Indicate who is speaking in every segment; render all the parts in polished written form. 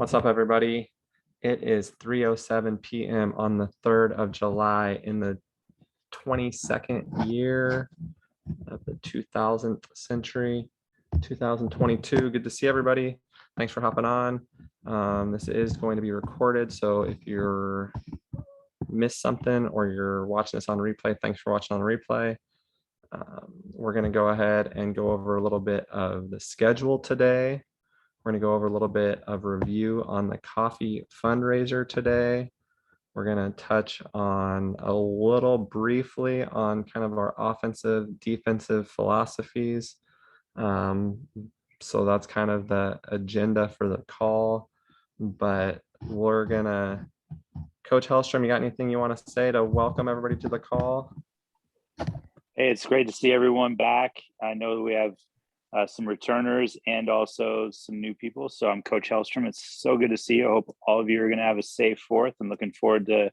Speaker 1: What's up, everybody? It is 3:07 p.m. on the 3rd of July in the 22nd year of the 2000th century, 2022. Good to see everybody. Thanks for hopping on. This is going to be recorded, so if you're missed something or you're watching this on replay, thanks for watching on replay. We're going to go ahead and go over a little bit of the schedule today. We're going to go over a little bit of review on the coffee fundraiser today. We're going to touch on a little briefly on kind of our offensive, defensive philosophies. So that's kind of the agenda for the call. But we're going to, Coach Hellstrom, you got anything you want to say to welcome everybody to the call?
Speaker 2: Hey, it's great to see everyone back. I know that we have some returners and also some new people. So I'm Coach Hellstrom. It's so good to see you. I hope all of you are going to have a safe 4th and looking forward to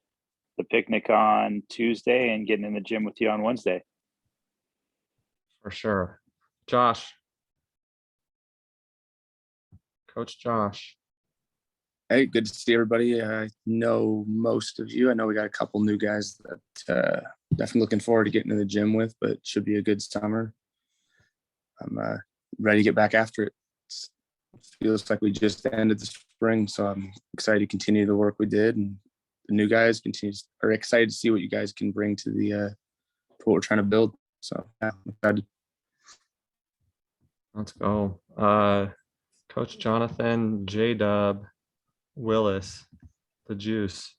Speaker 2: the picnic on Tuesday and getting in the gym with you on Wednesday.
Speaker 1: For sure. Josh. Coach Josh.
Speaker 3: Hey, good to see everybody. I know most of you. I know we got a couple new guys that definitely looking forward to getting in the gym with, but it should be a good summer. I'm ready to get back after it. It feels like we just ended the spring, so I'm excited to continue the work we did, and the new guys are excited to see what you guys can bring to the what we're trying to build. So yeah, I'm excited.
Speaker 1: Let's go. Coach Jonathan, J-Dub, Willis, the Juice.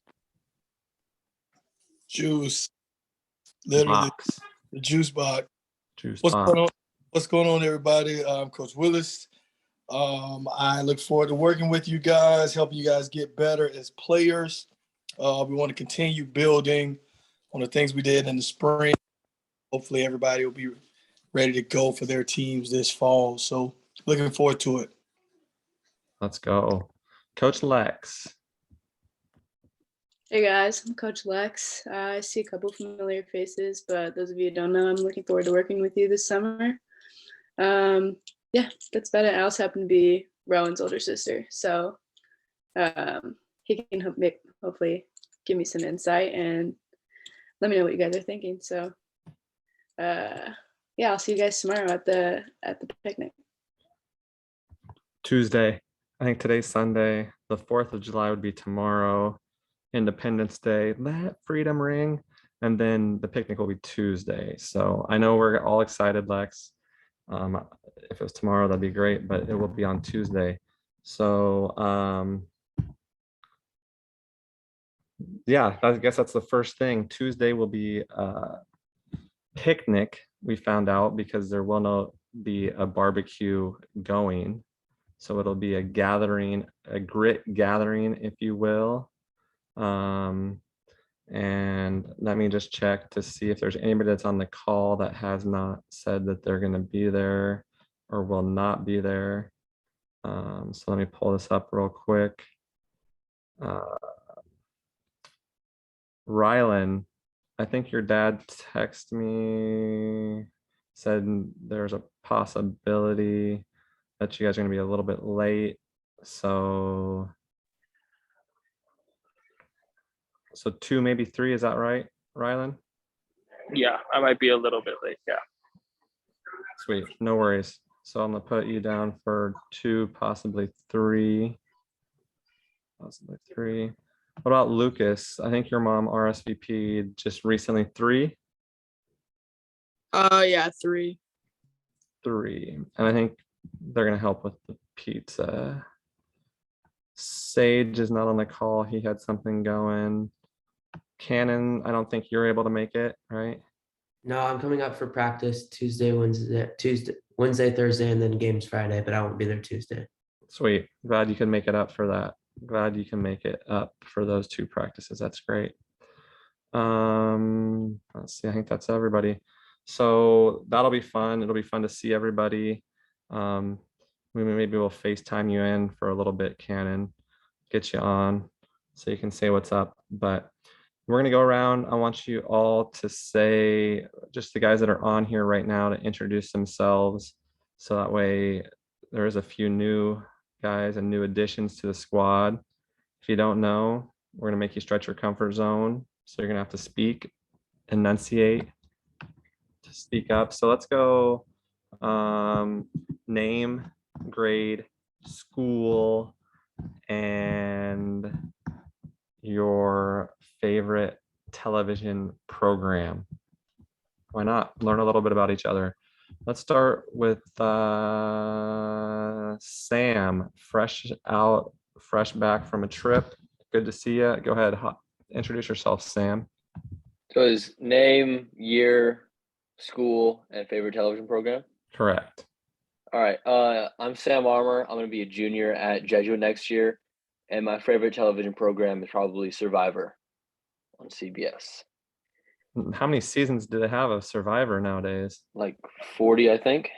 Speaker 4: Literally
Speaker 1: Box.
Speaker 4: the juice box.
Speaker 1: Juice
Speaker 4: What's
Speaker 1: box.
Speaker 4: going on? What's going on, everybody? I'm Coach Willis. I look forward to working with you guys, helping you guys get better as players. We want to continue building on the things we did in the spring. Hopefully everybody will be ready to go for their teams this fall. So looking forward to it.
Speaker 1: Let's go. Coach Lex.
Speaker 5: Hey guys, I'm Coach Lex. I see a couple familiar faces, but those of you who don't know, I'm looking forward to working with you this summer. Yeah, that's about it. I also happen to be Rowan's older sister, so he can hopefully give me some insight and let me know what you guys are thinking. So yeah, I'll see you guys tomorrow at the picnic.
Speaker 1: Tuesday. I think today's Sunday. The 4th of July would be tomorrow. Independence Day. Let freedom ring. And then the picnic will be Tuesday. So I know we're all excited, Lex. If it was tomorrow, that'd be great, but it will be on Tuesday. So yeah, I guess that's the first thing. Tuesday will be a picnic, we found out, because there will not be a barbecue going. So it'll be a gathering, a grit gathering, if you will. And let me just check to see if there's anybody that's on the call that has not said that they're going to be there or will not be there. So let me pull this up real quick. Rylan, I think your dad texted me, said there's a possibility that you guys are going to be a little bit late. So 2, maybe 3, is that right, Rylan?
Speaker 6: Yeah, I might be a little bit late. Yeah.
Speaker 1: Sweet, no worries. So I'm gonna put you down for 2, possibly 3. Possibly 3. What about Lucas? I think your mom RSVP'd just recently. 3?
Speaker 7: Yeah, 3.
Speaker 1: 3. And I think they're gonna help with the pizza. Sage is not on the call. He had something going. Cannon, I don't think you're able to make it, right?
Speaker 8: No, I'm coming up for practice Tuesday, Wednesday, Thursday, and then games Friday, but I won't be there Tuesday.
Speaker 1: Sweet. Glad you can make it up for that. Glad you can make it up for those 2 practices. That's great. Let's see. I think that's everybody. So that'll be fun. It'll be fun to see everybody. Maybe we'll FaceTime you in for a little bit, Cannon. Get you on so you can say what's up. But we're going to go around. I want you all to say, just the guys that are on here right now, to introduce themselves. So that way there is a few new guys and new additions to the squad. If you don't know, we're gonna make you stretch your comfort zone. So you're gonna have to speak, enunciate, to speak up. So let's go name, grade, school, and your favorite television program. Why not? Learn a little bit about each other. Let's start with Sam, fresh back from a trip. Good to see you. Go ahead, introduce yourself, Sam.
Speaker 7: So is name, year, school, and favorite television program?
Speaker 1: Correct.
Speaker 7: All right. I'm Sam Armour. I'm going to be a junior at Jesuit next year, and my favorite television program is probably Survivor on CBS.
Speaker 1: How many seasons do they have of Survivor nowadays?
Speaker 7: Like 40, I think.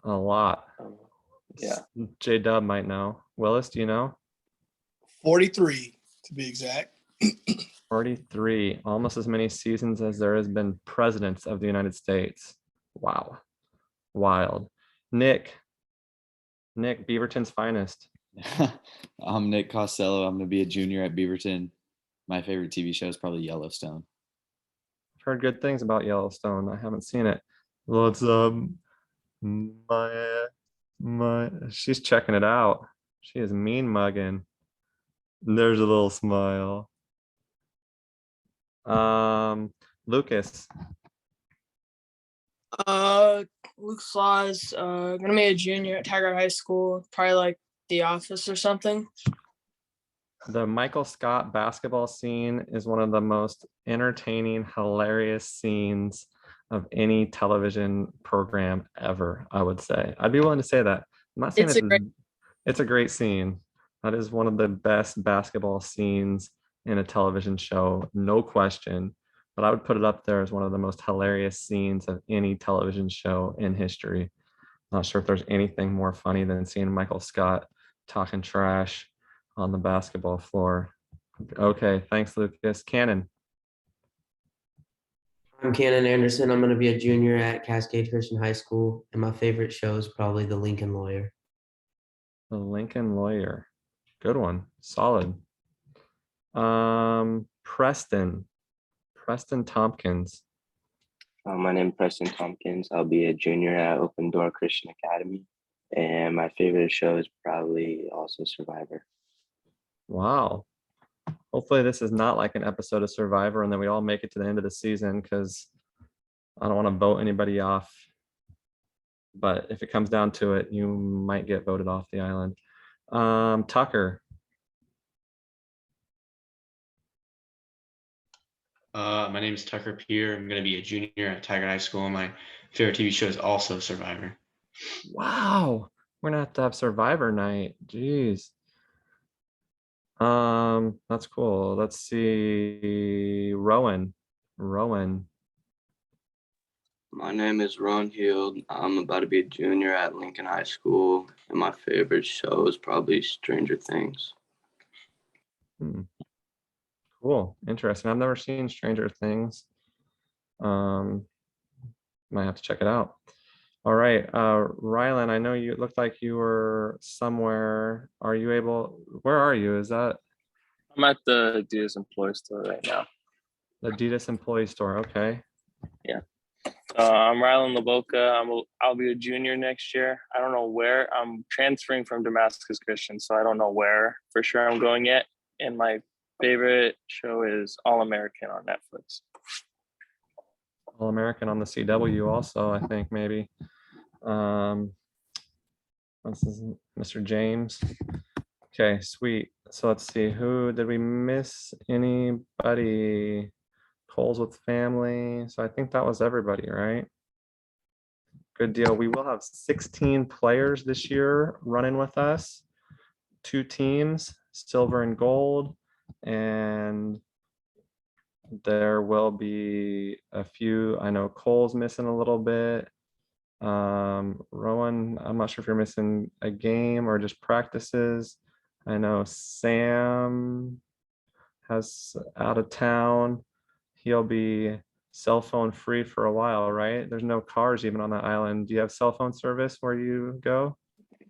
Speaker 1: A lot.
Speaker 7: Yeah.
Speaker 1: J-Dub might know. Willis, do you know?
Speaker 4: 43 to be exact.
Speaker 1: 43, almost as many seasons as there has been presidents of the United States. Wow. Wild. Nick, Beaverton's finest.
Speaker 9: I'm Nick Costello. I'm going to be a junior at Beaverton. My favorite TV show is probably Yellowstone.
Speaker 1: I've heard good things about Yellowstone. I haven't seen it. What's she's checking it out. She is mean mugging. There's a little smile. Lucas.
Speaker 10: Luke Slaws, gonna be a junior at Tiger High School, probably like The Office or something.
Speaker 1: The Michael Scott basketball scene is one of the most entertaining, hilarious scenes of any television program ever, I would say. I'd be willing to say that. I'm not saying it's a great scene. That is one of the best basketball scenes in a television show, no question. But I would put it up there as one of the most hilarious scenes of any television show in history. Not sure if there's anything more funny than seeing Michael Scott talking trash on the basketball floor. Okay, thanks, Lucas. Cannon.
Speaker 8: I'm Cannon Anderson. I'm going to be a junior at Cascade Christian High School, and my favorite show is probably The Lincoln Lawyer.
Speaker 1: The Lincoln Lawyer. Good one. Solid. Preston Tompkins.
Speaker 11: My name is Preston Tompkins. I'll be a junior at Open Door Christian Academy. And my favorite show is probably also Survivor.
Speaker 1: Wow. Hopefully this is not like an episode of Survivor and then we all make it to the end of the season, because I don't want to vote anybody off. But if it comes down to it, you might get voted off the island. Tucker.
Speaker 12: My name is Tucker Peer. I'm going to be a junior at Tiger High School. My favorite TV show is also Survivor.
Speaker 1: Wow. We're gonna have to have Survivor night. Jeez. That's cool. Let's see. Rowan.
Speaker 13: My name is Ron Heald. I'm about to be a junior at Lincoln High School, and my favorite show is probably Stranger Things.
Speaker 1: Cool. Interesting. I've never seen Stranger Things. Might have to check it out. All right. Rylan, I know you looked like you were somewhere. Where are you? Is that?
Speaker 6: I'm at the Adidas employee store right now.
Speaker 1: The Adidas employee store. Okay.
Speaker 6: Yeah. I'm Rylan Laboca. I'll be a junior next year. I don't know where. I'm transferring from Damascus Christian, so I don't know where for sure I'm going yet. And my favorite show is All American on Netflix.
Speaker 1: All American on the CW also, I think maybe. This is Mr. James. Okay, sweet. So let's see, who did we miss? Anybody? Coles with family. So I think that was everybody, right? Good deal. We will have 16 players this year running with us. 2 teams, silver and gold. And there will be a few. I know Cole's missing a little bit. Rowan, I'm not sure if you're missing a game or just practices. I know Sam has out of town. He'll be cell phone free for a while, right? There's no cars even on that island. Do you have cell phone service where you go?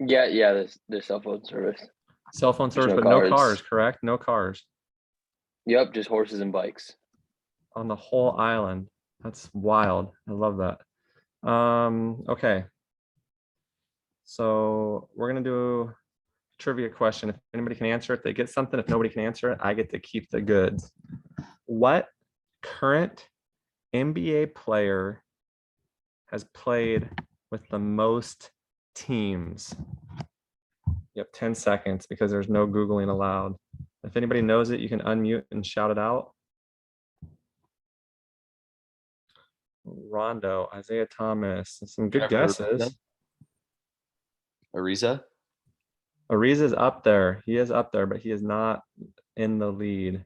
Speaker 7: Yeah, there's cell phone service.
Speaker 1: Cell phone
Speaker 7: There's
Speaker 1: service,
Speaker 7: no
Speaker 1: but no
Speaker 7: cars.
Speaker 1: cars, correct? No cars
Speaker 7: Yep, just horses and bikes.
Speaker 1: on the whole island. That's wild. I love that. Okay. So we're gonna do a trivia question. If anybody can answer it, they get something. If nobody can answer it, I get to keep the goods. What current NBA player has played with the most teams? You have 10 seconds because there's no Googling allowed. If anybody knows it, you can unmute and shout it out. Rondo, Isaiah Thomas, some good guesses.
Speaker 9: Ariza.
Speaker 1: Ariza's up there. He is up there, but he is not in the lead.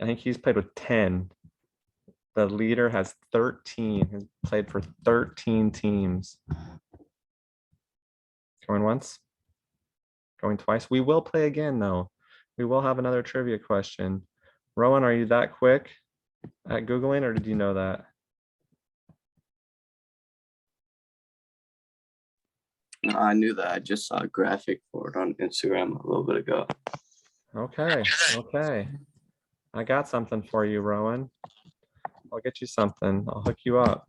Speaker 1: I think he's played with 10. The leader has 13. He's played for 13 teams. Going once, going twice. We will play again, though. We will have another trivia question. Rowan, are you that quick at Googling, or did you know that?
Speaker 13: No, I knew that. I just saw a graphic for it on Instagram a little bit ago.
Speaker 1: Okay, okay. I got something for you, Rowan. I'll get you something. I'll hook you up.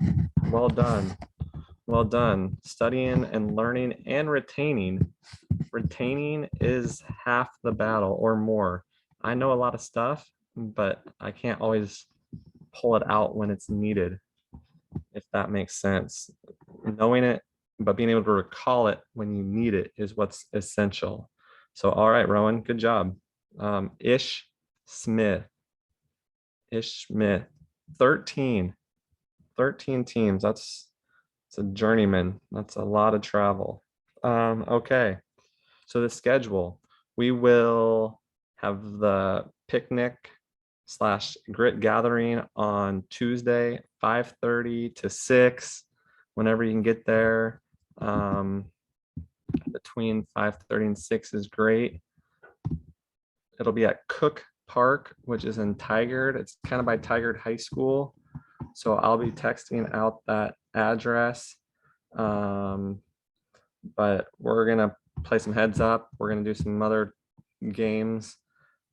Speaker 1: Well done. Well done. Studying and learning and retaining. Retaining is half the battle or more. I know a lot of stuff, but I can't always pull it out when it's needed, if that makes sense. Knowing it, but being able to recall it when you need it is what's essential. So, all right, Rowan, good job. Ish Smith. Ish Smith, 13 teams. It's a journeyman. That's a lot of travel. Okay, so the schedule, we will have the picnic / grit gathering on Tuesday, 5:30 to 6, whenever you can get there. Between 5:30 and 6 is great. It'll be at Cook Park, which is in Tigard. It's kind of by Tigard High School. So I'll be texting out that address. But we're gonna play some heads up. We're gonna do some other games.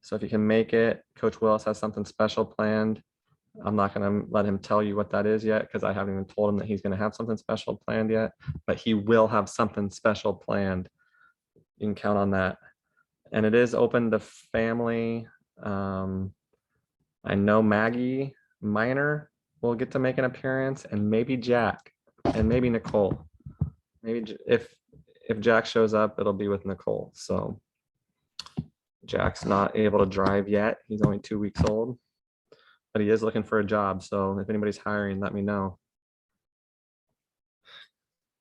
Speaker 1: So if you can make it, Coach Willis has something special planned. I'm not gonna let him tell you what that is yet because I haven't even told him that he's gonna have something special planned yet, but he will have something special planned. You can count on that. And it is open to family. I know Maggie Miner will get to make an appearance, and maybe Jack, and maybe Nicole. Maybe if Jack shows up, it'll be with Nicole. So Jack's not able to drive yet. He's only 2 weeks old, but he is looking for a job. So if anybody's hiring, let me know.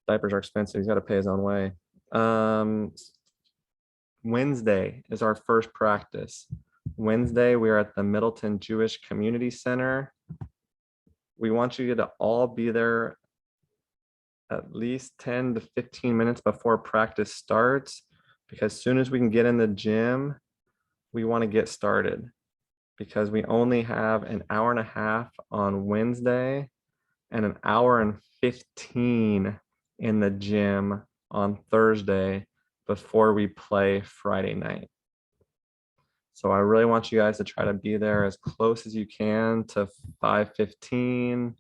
Speaker 1: Diapers are expensive. He's got to pay his own way. Wednesday is our first practice. Wednesday, we are at the Middleton Jewish Community Center. We want you to all be there at least 10 to 15 minutes before practice starts, because as soon as we can get in the gym, we want to get started, because we only have an hour and a half on Wednesday and an hour and 15 in the gym on Thursday before we play Friday night. So I really want you guys to try to be there as close as you can to 5:15.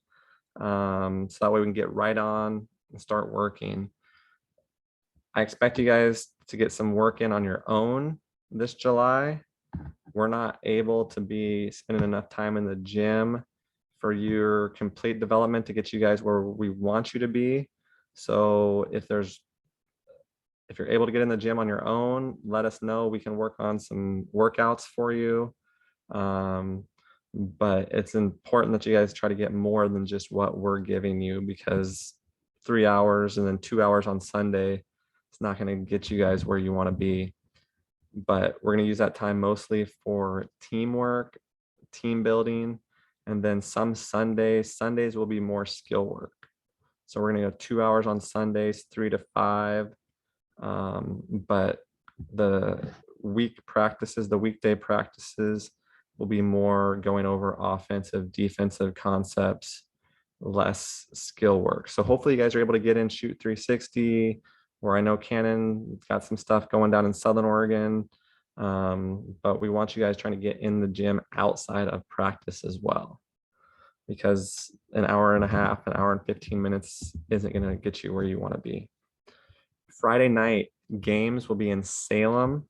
Speaker 1: So that way we can get right on and start working. I expect you guys to get some work in on your own this July. We're not able to be spending enough time in the gym for your complete development to get you guys where we want you to be. So if you're able to get in the gym on your own, let us know. We can work on some workouts for you. But it's important that you guys try to get more than just what we're giving you, because 3 hours and then 2 hours on Sunday, it's not going to get you guys where you want to be. But we're going to use that time mostly for teamwork, team building, and then some Sundays will be more skill work. So we're going to go 2 hours on Sundays, 3 to 5. But the weekday practices will be more going over offensive, defensive concepts, less skill work. So hopefully you guys are able to get in, shoot 360, where I know Cannon got some stuff going down in Southern Oregon. But we want you guys trying to get in the gym outside of practice as well, because an hour and a half, an hour and 15 minutes isn't going to get you where you want to be. Friday night games will be in Salem.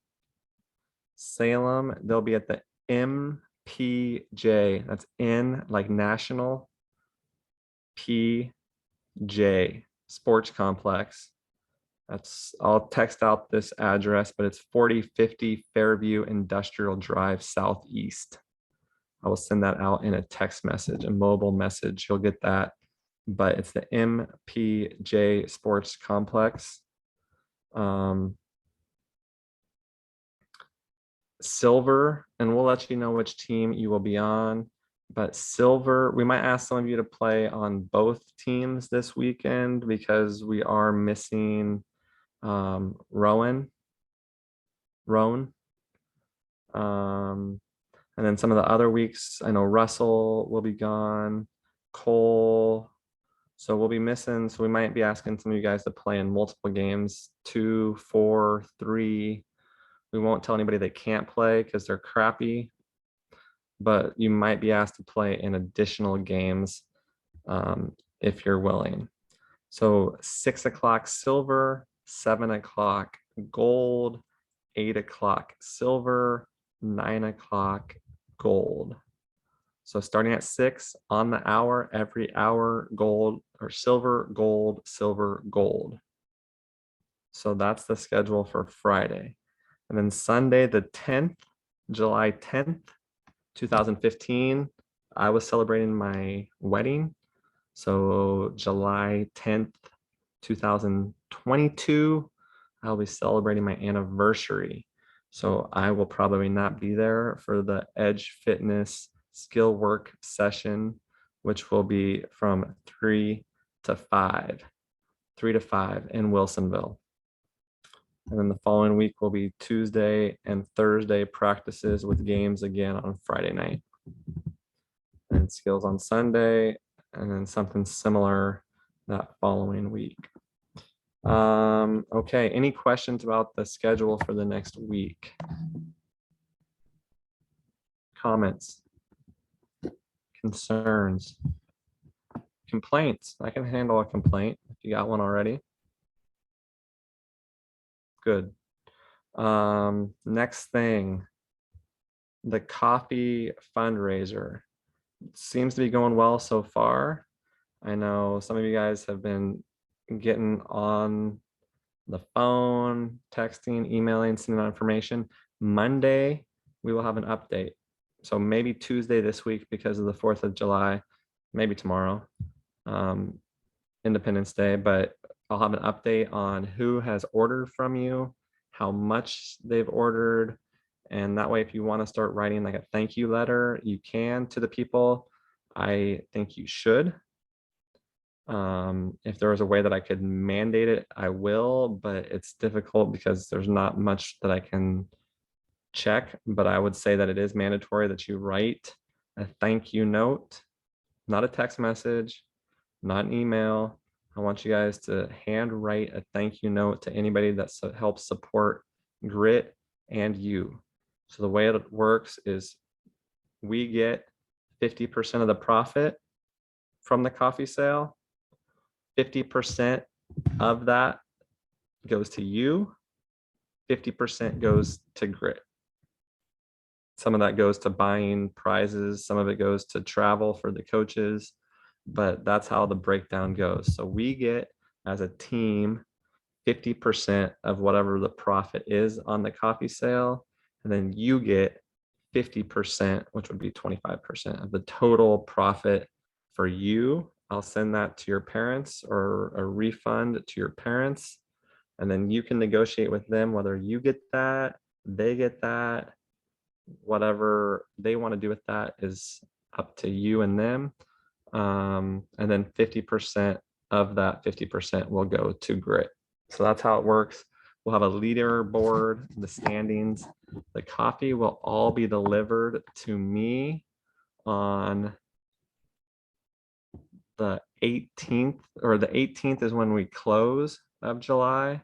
Speaker 1: They'll be at the MPJ. That's N like National PJ Sports Complex. I'll text out this address, but it's 4050 Fairview Industrial Drive Southeast. I will send that out in a text message, a mobile message. You'll get that, but it's the MPJ Sports Complex. Silver, and we'll let you know which team you will be on. But silver, we might ask some of you to play on both teams this weekend because we are missing Rowan. And then some of the other weeks, I know Russell will be gone, Cole. So we'll be missing. So we might be asking some of you guys to play in multiple games, 2, 4, 3. We won't tell anybody they can't play because they're crappy, but you might be asked to play in additional games if you're willing. So 6 o'clock silver, 7 o'clock gold, 8 o'clock silver, 9 o'clock gold. So starting at 6 on the hour, every hour, gold or silver, gold, silver, gold. So that's the schedule for Friday. And then Sunday, the 10th, July 10th, 2015, I was celebrating my wedding. So July 10th, 2022, I'll be celebrating my anniversary. So I will probably not be there for the Edge Fitness skill work session, which will be from 3 to 5 in Wilsonville. And then the following week will be Tuesday and Thursday practices with games again on Friday night. And skills on Sunday, and then something similar that following week. Okay, any questions about the schedule for the next week? Comments? Concerns? Complaints? I can handle a complaint if you got one already. Good. Next thing, the coffee fundraiser seems to be going well so far. I know some of you guys have been getting on the phone, texting, emailing, sending out information. Monday, we will have an update. So maybe Tuesday this week because of the 4th of July, maybe tomorrow, Independence Day, but I'll have an update on who has ordered from you, how much they've ordered. And that way, if you want to start writing like a thank you letter, you can to the people. I think you should. If there was a way that I could mandate it, I will, but it's difficult because there's not much that I can check. But I would say that it is mandatory that you write a thank you note, not a text message, not an email. I want you guys to handwrite a thank you note to anybody that helps support Grit and you. So the way it works is we get 50% of the profit from the coffee sale. 50% of that goes to you. 50% goes to Grit. Some of that goes to buying prizes. Some of it goes to travel for the coaches, but that's how the breakdown goes. So we get as a team 50% of whatever the profit is on the coffee sale. And then you get 50%, which would be 25% of the total profit for you. I'll send that to your parents or a refund to your parents. And then you can negotiate with them whether you get that, they get that, whatever they want to do with that is up to you and them. And then 50% of that 50% will go to Grit. So that's how it works. We'll have a leaderboard, the standings. The coffee will all be delivered to me on the 18th, or the 18th is when we close of July.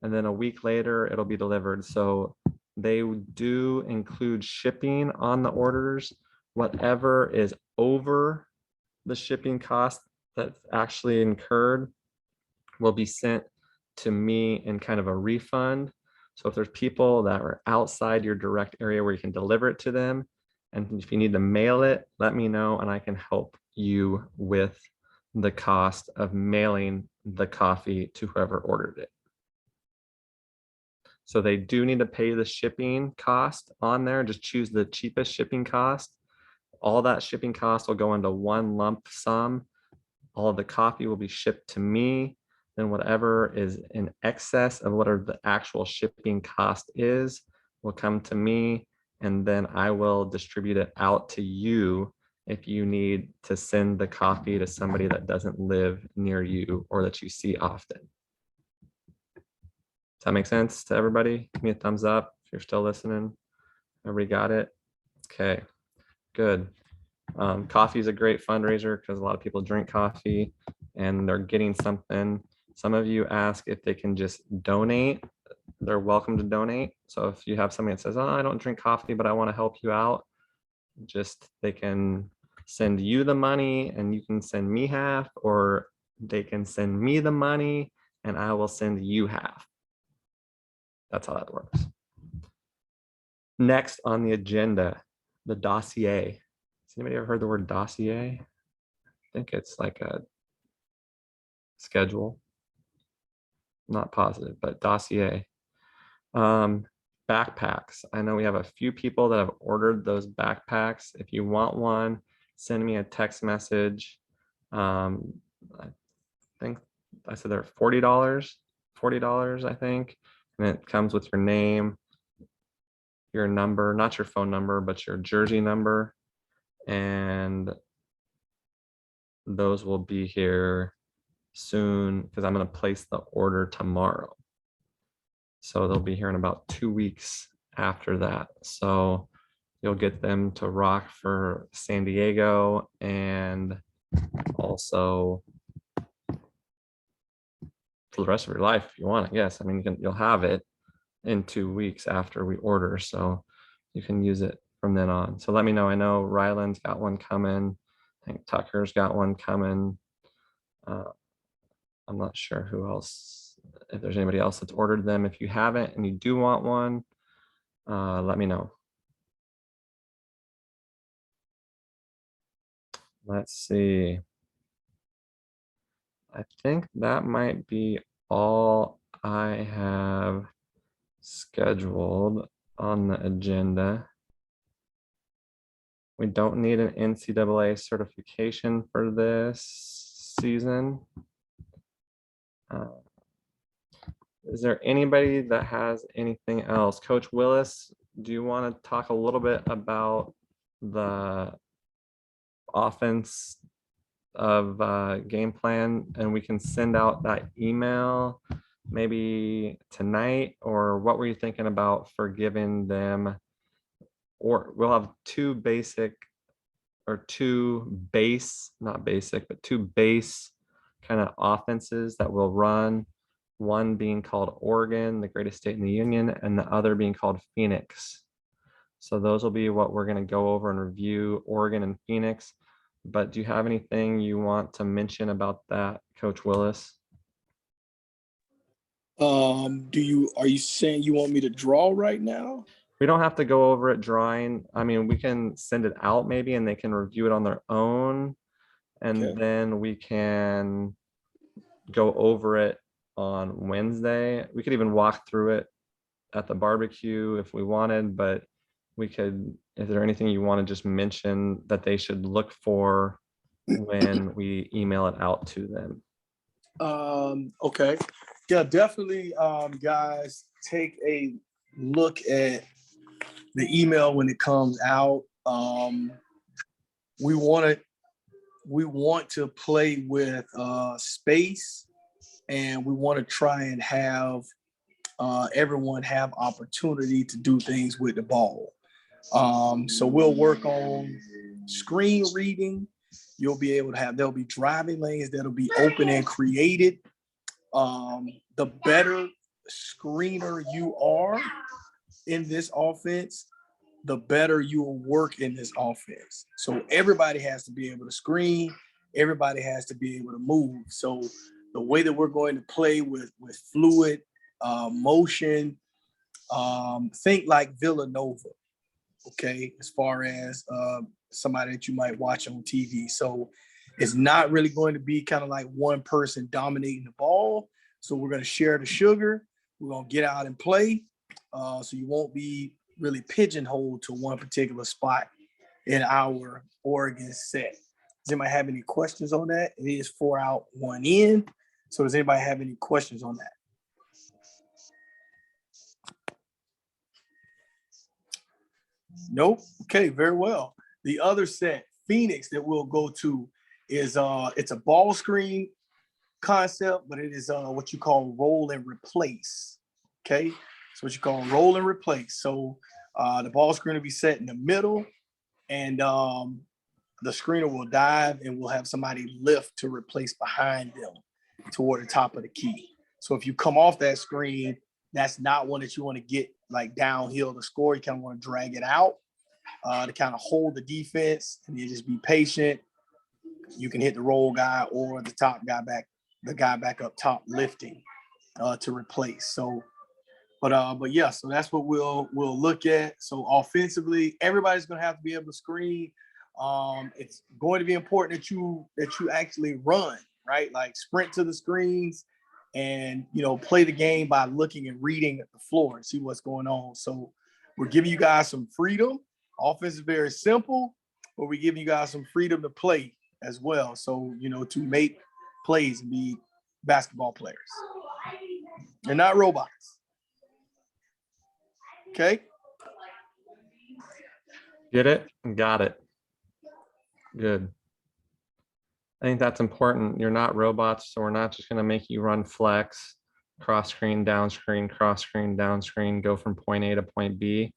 Speaker 1: and then a week later it'll be delivered. So they do include shipping on the orders. Whatever is over the shipping cost that's actually incurred will be sent to me in kind of a refund. So if there's people that are outside your direct area where you can deliver it to them, and if you need to mail it, let me know and I can help you with the cost of mailing the coffee to whoever ordered it. So they do need to pay the shipping cost on there. Just choose the cheapest shipping cost. All that shipping cost will go into one lump sum. All of the coffee will be shipped to me. Then whatever is in excess of whatever the actual shipping cost is will come to me. And then I will distribute it out to you if you need to send the coffee to somebody that doesn't live near you or that you see often. Does that make sense to everybody? Give me a thumbs up if you're still listening. Everybody got it? Okay, good. Coffee is a great fundraiser because a lot of people drink coffee and they're getting something. Some of you ask if they can just donate. They're welcome to donate. So if you have somebody that says, oh, I don't drink coffee, but I want to help you out, just they can send you the money and you can send me half, or they can send me the money and I will send you half. That's how that works. Next on the agenda, the dossier. Has anybody ever heard the word dossier? I think it's like a schedule. Not positive, but dossier. Backpacks. I know we have a few people that have ordered those backpacks. If you want one, send me a text message. I think I said they're $40, I think. And it comes with your name, your number, not your phone number, but your jersey number. And those will be here soon because I'm going to place the order tomorrow. So they'll be here in about 2 weeks after that. So you'll get them to rock for San Diego and also for the rest of your life if you want it. Yes, I mean you'll have it in 2 weeks after we order, so you can use it from then on. So let me know. I know Ryland's got one coming. I think Tucker's got one coming. I'm not sure who else, if there's anybody else that's ordered them. If you haven't and you do want one, let me know. Let's see. I think that might be all I have scheduled on the agenda. We don't need an NCAA certification for this season. Is there anybody that has anything else? Coach Willis, do you want to talk a little bit about the offense of game plan, and we can send out that email maybe tonight, or what were you thinking about for giving them? Or we'll have two base, not basic, but two base kind of offenses that will run. One being called Oregon, the greatest state in the union, and the other being called Phoenix. So those will be what we're going to go over and review, Oregon and Phoenix. But do you have anything you want to mention about that, Coach Willis?
Speaker 4: Are you saying you want me to draw right now?
Speaker 1: We don't have to go over it drawing. I mean, we can send it out maybe and they can review it on their own. And then we can go over it on Wednesday. We could even walk through it at the barbecue if we wanted, but we could, is there anything you want to just mention that they should look for when we email it out to them?
Speaker 4: Okay. Yeah, definitely, guys, take a look at the email when it comes out. We want to play with space, and we want to try and have everyone have opportunity to do things with the ball. So we'll work on screen reading. You'll be able to have, there'll be driving lanes that'll be open and created. The better screener you are in this offense, the better you will work in this offense. So everybody has to be able to screen. Everybody has to be able to move. So the way that we're going to play with fluid motion, think like Villanova, okay, as far as somebody that you might watch on TV. So it's not really going to be kind of like one person dominating the ball. So we're going to share the sugar. We're going to get out and play. So you won't be really pigeonholed to one particular spot in our Oregon set. Does anybody have any questions on that? It is 4 out, 1 in. So does anybody have any questions on that? Nope. Okay, very well. The other set, Phoenix, that we'll go to is it's a ball screen concept, but it is what you call roll and replace. Okay, so what you call roll and replace. So the ball screen will be set in the middle, and the screener will dive, and we'll have somebody lift to replace behind them toward the top of the key. So if you come off that screen, that's not one that you want to get like downhill to score. You kind of want to drag it out to kind of hold the defense, and you just be patient. You can hit the roll guy or the top guy back, the guy back up top lifting to replace. So, but yeah, so that's what we'll look at. So offensively, everybody's going to have to be able to screen. It's going to be important that you actually run, right? Like sprint to the screens and, play the game by looking and reading at the floor and see what's going on. So we're giving you guys some freedom. Offense is very simple, but we're giving you guys some freedom to play as well. So, to make plays and be basketball players. They're not robots. Okay.
Speaker 1: Get it? Got it. Good. I think that's important. You're not robots, so we're not just going to make you run flex, cross screen, down screen, cross screen, down screen, go from point A to point B.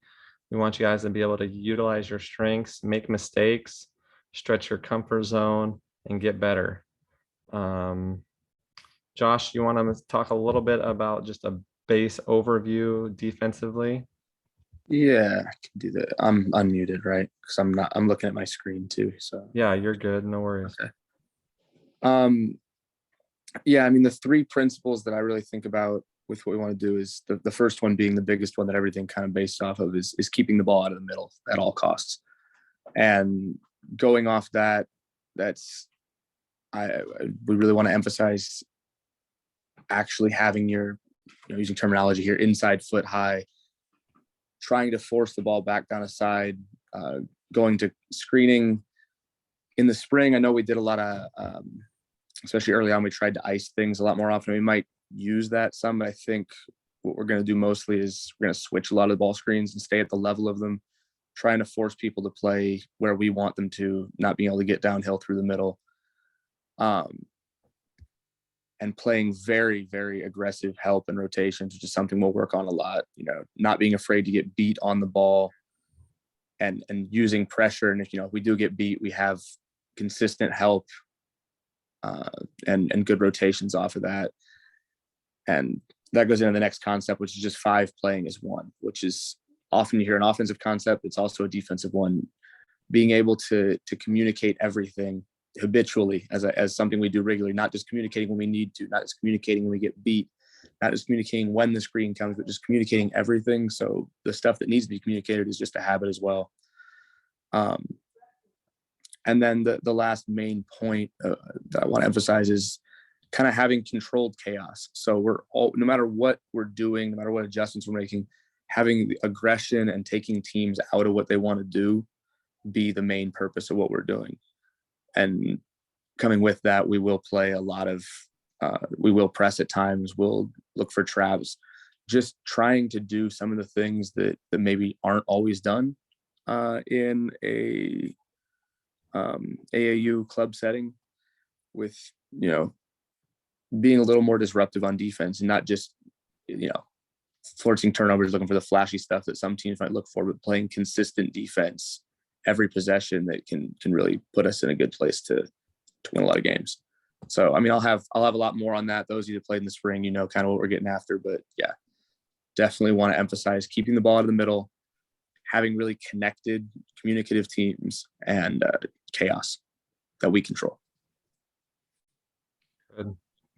Speaker 1: We want you guys to be able to utilize your strengths, make mistakes, stretch your comfort zone, and get better. Josh, you want to talk a little bit about just a base overview defensively?
Speaker 3: Yeah, I can do that. I'm unmuted, right? Because I'm looking at my screen too. So
Speaker 1: yeah, you're good. No worries.
Speaker 3: Okay. Yeah, I mean, the 3 principles that I really think about with what we want to do is the first one being the biggest one that everything kind of based off of is keeping the ball out of the middle at all costs. And going off that, we really want to emphasize actually having your, using terminology here, inside foot high, trying to force the ball back down a side, going to screening. In the spring, I know we did a lot of, especially early on, we tried to ice things a lot more often. We might use that some, but I think what we're going to do mostly is we're going to switch a lot of the ball screens and stay at the level of them, trying to force people to play where we want them to, not being able to get downhill through the middle. And playing very, very aggressive help and rotations, which is something we'll work on a lot, not being afraid to get beat on the ball and using pressure. And if we do get beat, we have consistent help and good rotations off of that. And that goes into the next concept, which is just 5 playing as one, which is often you hear an offensive concept. It's also a defensive one, being able to communicate everything habitually as something we do regularly, not just communicating when we need to, not just communicating when we get beat, not just communicating when the screen comes, but just communicating everything. So the stuff that needs to be communicated is just a habit as well. And then the last main point that I want to emphasize is kind of having controlled chaos. So no matter what we're doing, no matter what adjustments we're making, having the aggression and taking teams out of what they want to do be the main purpose of what we're doing. And coming with that, we will play a lot of, we will press at times, we'll look for traps, just trying to do some of the things that maybe aren't always done in a AAU club setting, with, being a little more disruptive on defense and not just, forcing turnovers, looking for the flashy stuff that some teams might look for, but playing consistent defense every possession that can really put us in a good place to win a lot of games. So, I mean, I'll have a lot more on that. Those of you that played in the spring, you know, kind of what we're getting after, but yeah, definitely want to emphasize keeping the ball in the middle, having really connected, communicative teams, and chaos that we control.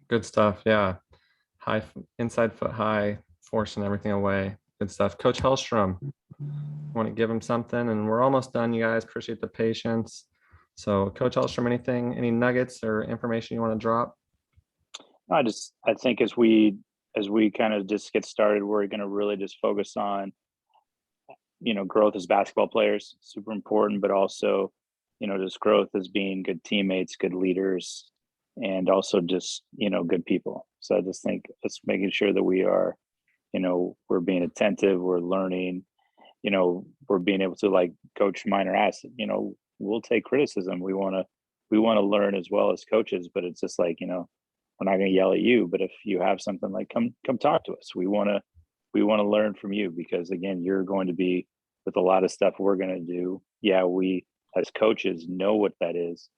Speaker 1: Good stuff. Yeah. Inside foot high, forcing everything away. Good stuff. Coach Hellstrom, want to give him something, and we're almost done, you guys. Appreciate the patience. So Coach Hellstrom, any nuggets or information you want to drop?
Speaker 2: I think as we kind of just get started, we're going to really just focus on, growth as basketball players, super important, but also, just growth as being good teammates, good leaders, and also just, good people. So I just think it's making sure that we are, we're being attentive, we're learning, we're being able to, like Coach Miner asked, we'll take criticism. We want to learn as well as coaches, but it's just like, we're not going to yell at you, but if you have something, like come talk to us. We want to learn from you, because again, you're going to be with a lot of stuff we're going to do. Yeah, we as coaches know what that is,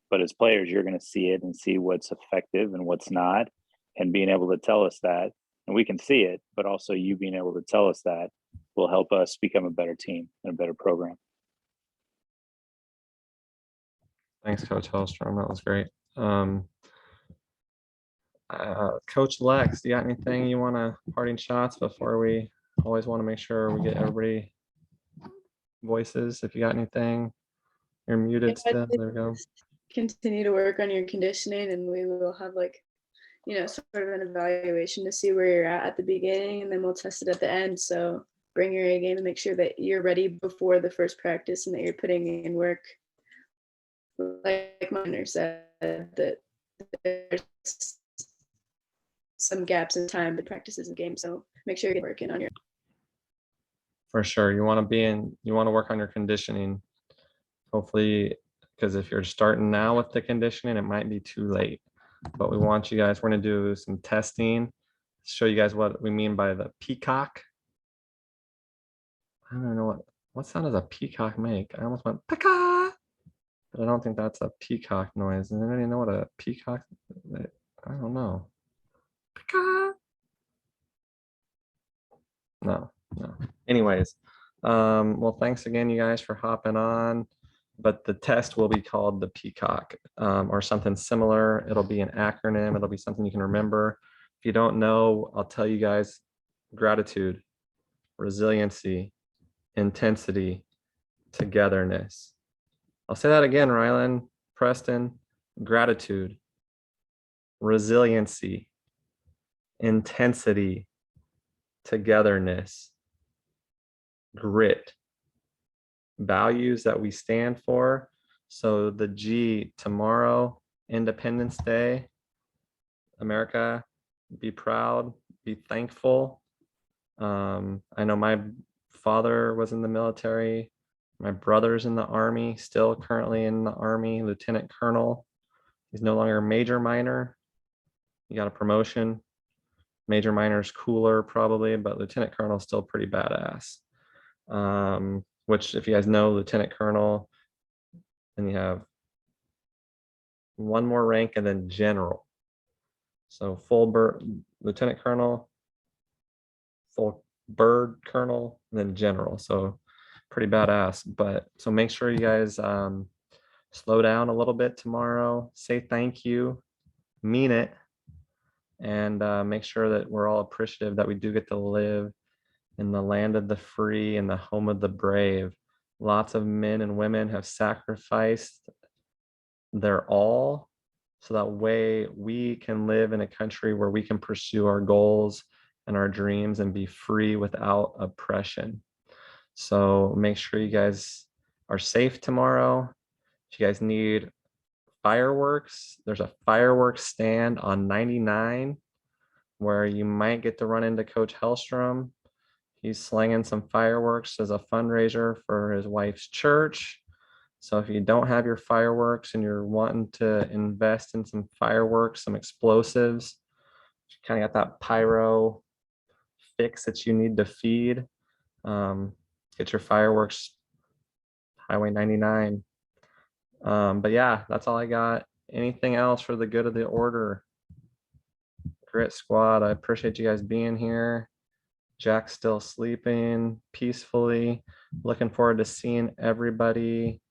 Speaker 2: but as players, you're going to see it and see what's effective and what's not, and being able to tell us that, and we can see it, but also you being able to tell us that will help us become a better team and a better program.
Speaker 1: Thanks, Coach Hellstrom. That was great. Coach Lex, do you got anything you want to parting shots before we always want to make sure we get everybody voices? If you got anything, you're muted still. There we go.
Speaker 5: Continue to work on your conditioning, and we will have sort of an evaluation to see where you're at the beginning, and then we'll test it at the end. So bring your A game and make sure that you're ready before the first practice and that you're putting in work. Like Miner said, that there's some gaps in time between practices and games, so make sure you're working on your.
Speaker 1: For sure, you want to work on your conditioning. Hopefully, because if you're starting now with the conditioning, it might be too late. But we want you guys. We're gonna do some testing, show you guys what we mean by the peacock. I don't know what sound does a peacock make. I almost went peacock, but I don't think that's a peacock noise. Does anybody know what a peacock? I don't know. Peacock. No. Anyways, well, thanks again, you guys, for hopping on. But the test will be called the Peacock, or something similar. It'll be an acronym. It'll be something you can remember. If you don't know, I'll tell you guys: gratitude, resiliency, intensity, togetherness. I'll say that again, Rylan, Preston: gratitude, resiliency, intensity, togetherness, grit, values that we stand for. So the G, tomorrow, Independence Day, America, be proud, be thankful. I know my father was in the military. My brother's in the Army, still currently in the Army, Lieutenant Colonel. He's no longer Major Minor. He got a promotion. Major Minor's cooler probably, but Lieutenant Colonel is still pretty badass. Which, if you guys know, Lieutenant Colonel, then you have one more rank and then General. So full bird, Lieutenant Colonel, full bird Colonel, and then General. So pretty badass. But so make sure you guys slow down a little bit tomorrow. Say thank you, mean it, and make sure that we're all appreciative that we do get to live in the land of the free and the home of the brave. Lots of men and women have sacrificed their all so that way we can live in a country where we can pursue our goals and our dreams and be free without oppression. So make sure you guys are safe tomorrow. If you guys need fireworks, there's a fireworks stand on 99 where you might get to run into Coach Hellstrom. He's slinging some fireworks as a fundraiser for his wife's church. So if you don't have your fireworks and you're wanting to invest in some fireworks, some explosives, you kind of got that pyro fix that you need to feed, get your fireworks, Highway 99. But yeah, that's all I got. Anything else for the good of the order? Grit squad, I appreciate you guys being here. Jack's still sleeping peacefully. Looking forward to seeing everybody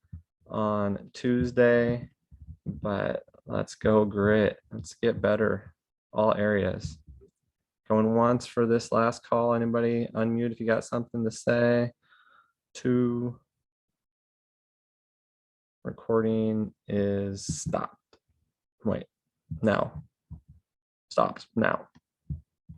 Speaker 1: on Tuesday. But let's go Grit. Let's get better. All areas. Going once for this last call. Anybody unmute if you got something to say? 2. Recording is stopped. Wait, no. Stopped now.